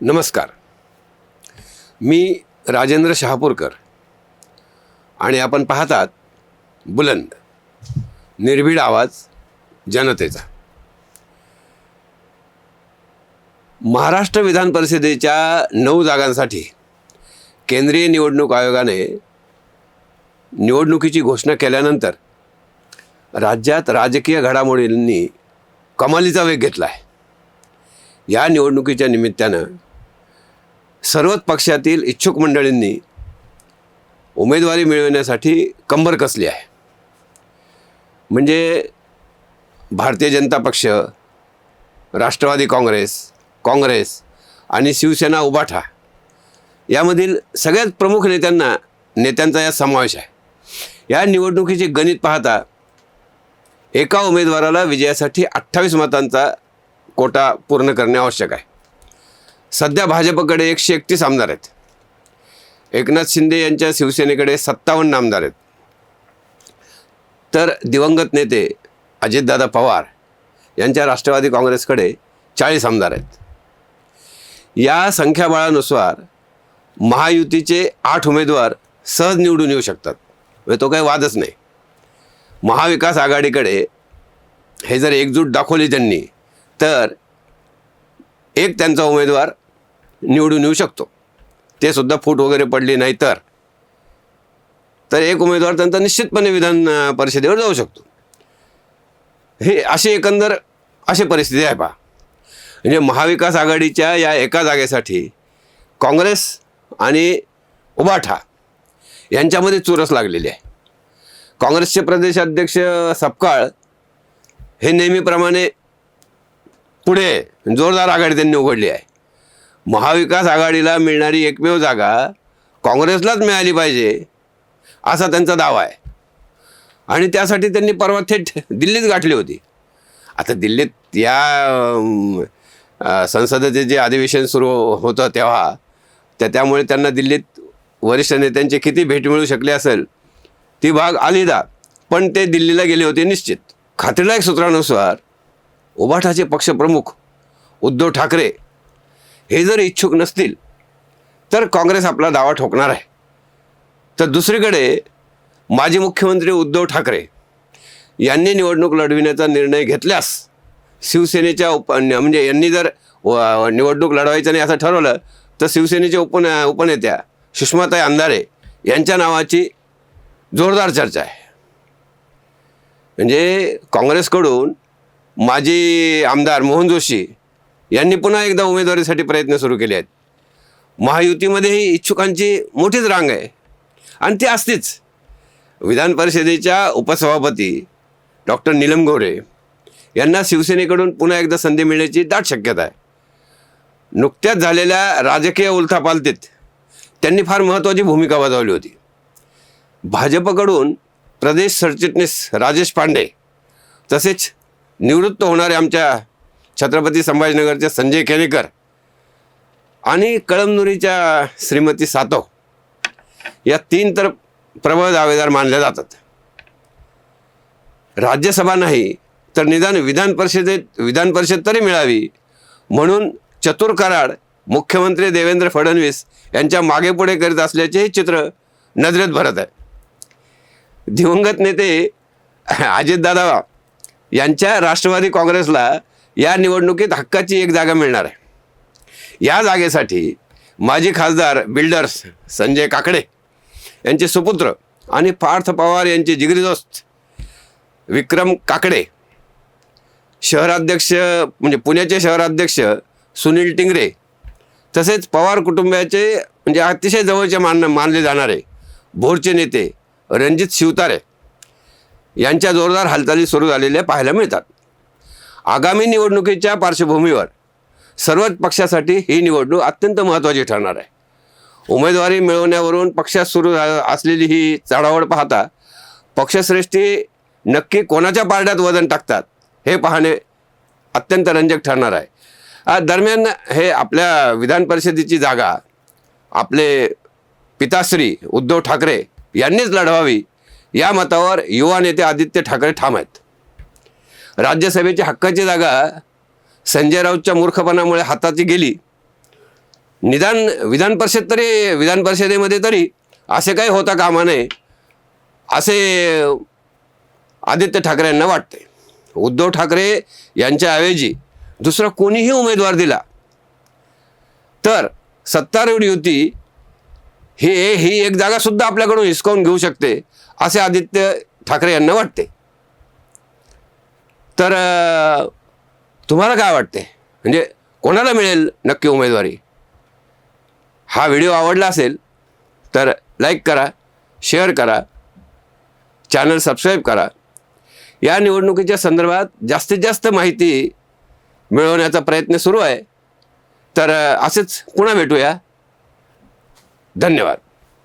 नमस्कार. मी राजेंद्र शहापूरकर आणि आपण पाहतात बुलंद निर्भीड आवाज जनतेचा. महाराष्ट्र विधान परिषदेच्या 9 जागांसाठी केंद्रीय निवडणूक आयोगाने निवडणुकीची घोषणा केल्यानंतर राज्यात राजकीय घडामोडींनी कमालीचा वेग घेतला आहे. या निवडणुकीच्या निमित्तानं सर्वच पक्षातील इच्छुक मंडळींनी उमेदवारी मिळवण्यासाठी कंबर कसली आहे. म्हणजे भारतीय जनता पक्ष, राष्ट्रवादी काँग्रेस आणि शिवसेना उबाठा यामधील सगळ्यात प्रमुख नेत्यांचा यात समावेश आहे. या निवडणुकीचे गणित पाहता एका उमेदवाराला विजयासाठी 28 मतांचा कोटा पूर्ण करणे आवश्यक आहे. सध्या भाजपकडे 131 आमदार आहेत. एकनाथ शिंदे यांच्या शिवसेनेकडे 57 आमदार आहेत. तर दिवंगत नेते अजितदादा पवार यांच्या राष्ट्रवादी काँग्रेसकडे 40 आमदार आहेत. या संख्याबळानुसार महायुतीचे 8 उमेदवार सहज निवडून येऊ शकतात. तो काही वादच नाही. महाविकास आघाडीकडे हे जर एकजूट दाखवली त्यांनी तर एक त्यांचा उमेदवार निवडून येऊ शकतो. ते सुद्धा फूट वगैरे पडली नाही तर एक उमेदवार त्यांचा निश्चितपणे विधान परिषदेवर जाऊ शकतो. हे एकंदर अशी परिस्थिती आहे. पहा, म्हणजे महाविकास आघाडीच्या या एका जागेसाठी काँग्रेस आणि उबाठा यांच्यामध्ये चुरस लागलेली आहे. काँग्रेसचे प्रदेशाध्यक्ष सपकाळ हे नेहमीप्रमाणे पुढे जोरदार आघाडी त्यांनी उघडली आहे. महाविकास आघाडीला मिळणारी एकमेव जागा काँग्रेसलाच मिळाली पाहिजे असा त्यांचा दावा आहे. आणि त्यासाठी त्यांनी परवा थेट दिल्लीत गाठली होती. आता दिल्लीत या संसदेचे जे अधिवेशन सुरू होतं त्यामुळे त्यांना दिल्लीत वरिष्ठ नेत्यांची किती भेट मिळू शकली असेल ती भाग अलहिदा, पण ते दिल्लीला गेले होते निश्चित. खात्रीलायक सूत्रानुसार उबाठाचे पक्षप्रमुख उद्धव ठाकरे हे जर इच्छुक नसतील तर काँग्रेस आपला दावा ठोकणार आहे. तर दुसरीकडे माजी मुख्यमंत्री उद्धव ठाकरे यांनी निवडणूक लढविण्याचा निर्णय घेतल्यास शिवसेनेच्या म्हणजे यांनी जर निवडणूक लढवायचं नाही असं ठरवलं तर शिवसेनेच्या उपनेत्या सुषमाताई अंधारे यांच्या नावाची जोरदार चर्चा आहे. म्हणजे काँग्रेसकडून माजी आमदार मोहन जोशी यांनी पुन्हा एकदा उमेदवारीसाठी प्रयत्न सुरू केले आहेत. महायुतीमध्येही इच्छुकांची मोठीच रांग आहे आणि ती असतेच. विधान परिषदेच्या उपसभापती डॉक्टर नीलम गोऱ्हे यांना शिवसेनेकडून पुन्हा एकदा संधी मिळण्याची दाट शक्यता आहे. नुकत्याच झालेल्या राजकीय उलथापालथीत त्यांनी फार महत्त्वाची भूमिका बजावली होती. भाजपकडून प्रदेश सरचिटणीस राजेश पांडे तसेच निवृत्त होणारे आमच्या छत्रपती संभाजीनगरचे संजय केनेकर आणि कळमनुरीच्या श्रीमती सातव या 3 तर प्रबळ दावेदार मानले जातात. राज्यसभा नाही तर निदान विधान परिषद तरी मिळावी म्हणून चतुर कराड मुख्यमंत्री देवेंद्र फडणवीस यांच्या मागेपुढे करीत असल्याचे हे चित्र नजरेत भरत आहे. दिवंगत नेते अजितदादा यांच्या राष्ट्रवादी काँग्रेसला या निवडणुकीत हक्काची एक जागा मिळणार आहे. या जागेसाठी माजी खासदार बिल्डर्स संजय काकडे यांचे सुपुत्र आणि पार्थ पवार यांचे जिगरी दोस्त विक्रम काकडे, शहराध्यक्ष म्हणजे पुण्याचे शहराध्यक्ष सुनील टिंगरे तसेच पवार कुटुंबाचे म्हणजे अतिशय जवळचे मानले जाणारे भोरचे नेते रणजित शिवतारे यांच्या जोरदार हालचाली सुरू झालेल्या पाहायला मिळतात. आगामी निवडणुकीच्या पार्श्वभूमीवर सर्वच पक्षासाठी ही निवडणूक अत्यंत महत्त्वाची ठरणार आहे. उमेदवारी मिळवण्यावरून पक्षात सुरू असलेली ही चढाओढ पाहता पक्षश्रेष्ठी नक्की कोणाच्या पारड्यात वजन टाकतात हे पाहणे अत्यंत रंजक ठरणार आहे. दरम्यान हे आपल्या विधान परिषदेची जागा आपले पिताश्री उद्धव ठाकरे यांनीच लढवावी या मतावर युवा नेते आदित्य ठाकरे ठाम आहेत. राज्यसभेची हक्काची जागा संजय राऊतच्या मूर्खपणामुळे हाताची गेली निदान विधान परिषदेमध्ये तरी असे काही होता कामा नये असे आदित्य ठाकरे यांना वाटते. उद्धव ठाकरे यांच्याऐवजी दुसरा कोणीही उमेदवार दिला तर सत्तारूढ युती ही एक जागासुद्धा आपल्याकडून हिसकावून घेऊ शकते असे आदित्य ठाकरे यांना वाटते. तर तुम्हाला काय वाटते, म्हणजे कोणाला मिळेल नक्की उमेदवारी? हा व्हिडिओ आवडला असेल तर लाईक करा, शेअर करा, चॅनल सबस्क्राईब करा. या निवडणुकीच्या संदर्भात जास्तीत जास्त माहिती मिळवण्याचा प्रयत्न सुरू आहे. तर असेच पुन्हा भेटूया. धन्यवाद.